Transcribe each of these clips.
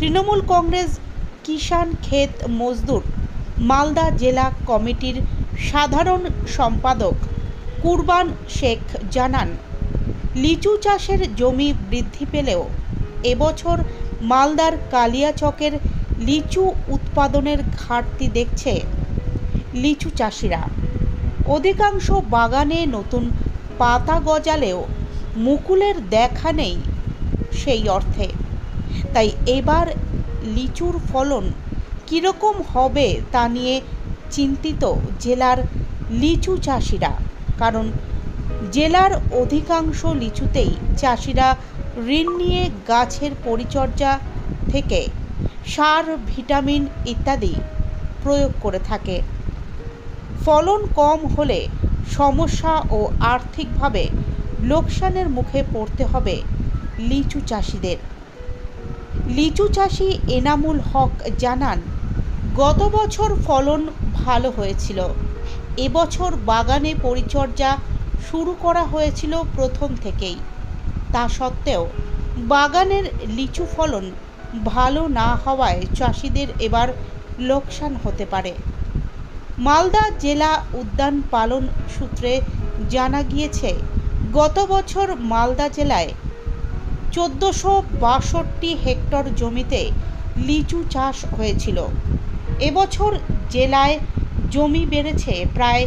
তৃণমূল কংগ্রেস কিষাণ ক্ষেত মজদুর মালদা জেলা কমিটির সাধারণ সম্পাদক কুরবান শেখ জানান, লিচু চাষের জমি বৃদ্ধি পেলেও এবছর মালদার কালিয়াচকের লিচু উৎপাদনের ঘাটতি দেখছে লিচু চাষিরা। অধিকাংশ বাগানে নতুন পাতা গজালেও মুকুলের দেখা নেই সেই অর্থে। তাই এবার লিচুর ফলন কীরকম হবে তা নিয়ে চিন্তিত জেলার লিচু চাষিরা, কারণ জেলার অধিকাংশ লিচুতেই চাষিরা ঋণ নিয়ে গাছের পরিচর্যা থেকে সার, ভিটামিন ইত্যাদি প্রয়োগ করে থাকে। ফলন কম হলে সমস্যা ও আর্থিকভাবে লোকসানের মুখে পড়তে হবে লিচু চাষিদের। লিচু চাষি এনামুল হক জানান, গত বছর ফলন ভালো হয়েছিল। এবছর বাগানে পরিচর্যা শুরু করা হয়েছিল প্রথম থেকেই। তা সত্ত্বেও বাগানের লিচু ফলন ভালো না হওয়ায় চাষিদের এবার লোকসান হতে পারে। মালদা জেলা উদ্যান পালন সূত্রে জানা গিয়েছে, গত বছর মালদা জেলায় 1462 হেক্টর জমিতে লিচু চাষ হয়েছিল। এবছর জেলায় জমি বেড়েছে প্রায়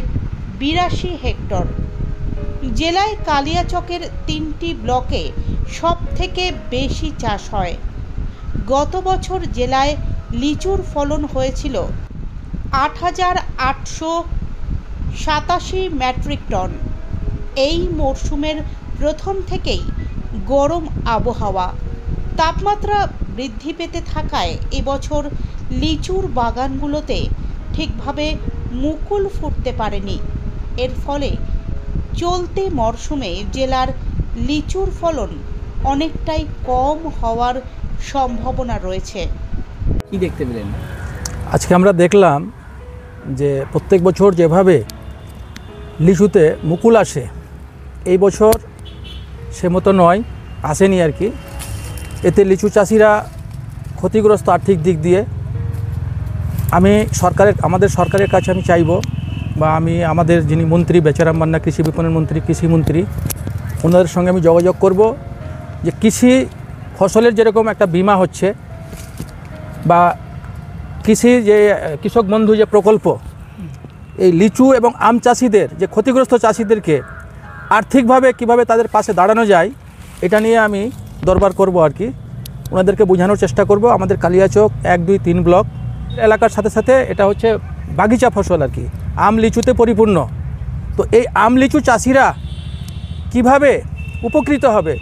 82 হেক্টর। জেলায় কালিয়াচকের 3টি ব্লকে সব থেকে বেশি চাষ হয়। গত বছর জেলায় লিচুর ফলন হয়েছিল 8,887 মেট্রিক টন। এই মরশুমের প্রথম থেকেই গরম আবহাওয়া, তাপমাত্রা বৃদ্ধি পেতে থাকায় এবছর লিচুর বাগানগুলোতে ঠিকভাবে মুকুল ফুটতে পারেনি। এর ফলে চলতি মরশুমে জেলার লিচুর ফলন অনেকটাই কম হওয়ার সম্ভাবনা রয়েছে। কি দেখতে পেলেন? আজকে আমরা দেখলাম যে প্রত্যেক বছর যেভাবে লিচুতে মুকুল আসে, এই বছর সে মতো নয়, আসেনি আর কি। এতে লিচু চাষিরা ক্ষতিগ্রস্ত আর্থিক দিক দিয়ে। আমাদের সরকারের কাছে আমি চাইব, বা আমাদের যিনি মন্ত্রী বেচারাম মান্না কৃষি বিপণন মন্ত্রী, কৃষিমন্ত্রী, ওনাদের সঙ্গে আমি যোগাযোগ করব যে কৃষি ফসলের যেরকম একটা বিমা হচ্ছে, বা যে কৃষক বন্ধু যে প্রকল্প, এই লিচু এবং আম চাষিদের যে ক্ষতিগ্রস্ত চাষিদেরকে আর্থিকভাবে কিভাবে তাদের পাশে দাঁড়ানো যায়, এটা নিয়ে আমি দরবার করব আর কি। ওনাদেরকে বোঝানোর চেষ্টা করব। আমাদের কালিয়াচক 1, 2, 3 ব্লক এলাকার সাথে সাথে এটা হচ্ছে বাগিচা ফসল আর কি, আম লিচুতে পরিপূর্ণ। তো এই আম লিচু চাষিরা কিভাবে উপকৃত হবে,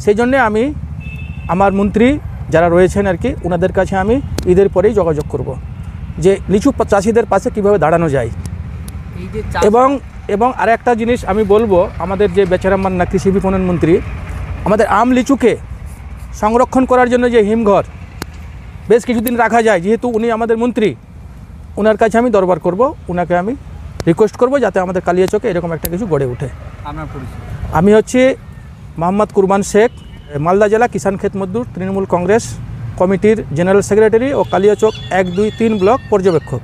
সেই জন্যে আমি আমার মন্ত্রী যারা রয়েছেন আর কি, ওনাদের কাছে আমি ঈদের পরেই যোগাযোগ করব যে লিচু চাষিদের পাশে কিভাবে দাঁড়ানো যায়। এবং আর একটা জিনিস আমি বলবো, আমাদের যে বেচারাম মান্না কৃষি বিপণন মন্ত্রী, আমাদের আম লিচুকে সংরক্ষণ করার জন্য যে হিমঘর বেশ কিছুদিন রাখা যায়, যেহেতু উনি আমাদের মন্ত্রী, ওনার কাছে আমি দরবার করব, ওনাকে আমি রিকোয়েস্ট করব যাতে আমাদের কালিয়াচকে এরকম একটা কিছু গড়ে ওঠে। আপনার পরিচয়? আমি হচ্ছি মোহাম্মদ কুরবান শেখ, মালদা জেলা কিষাণ ক্ষেত মজদুর তৃণমূল কংগ্রেস কমিটির জেনারেল সেক্রেটারি ও কালিয়াচক 1, 2, 3 ব্লক পর্যবেক্ষক।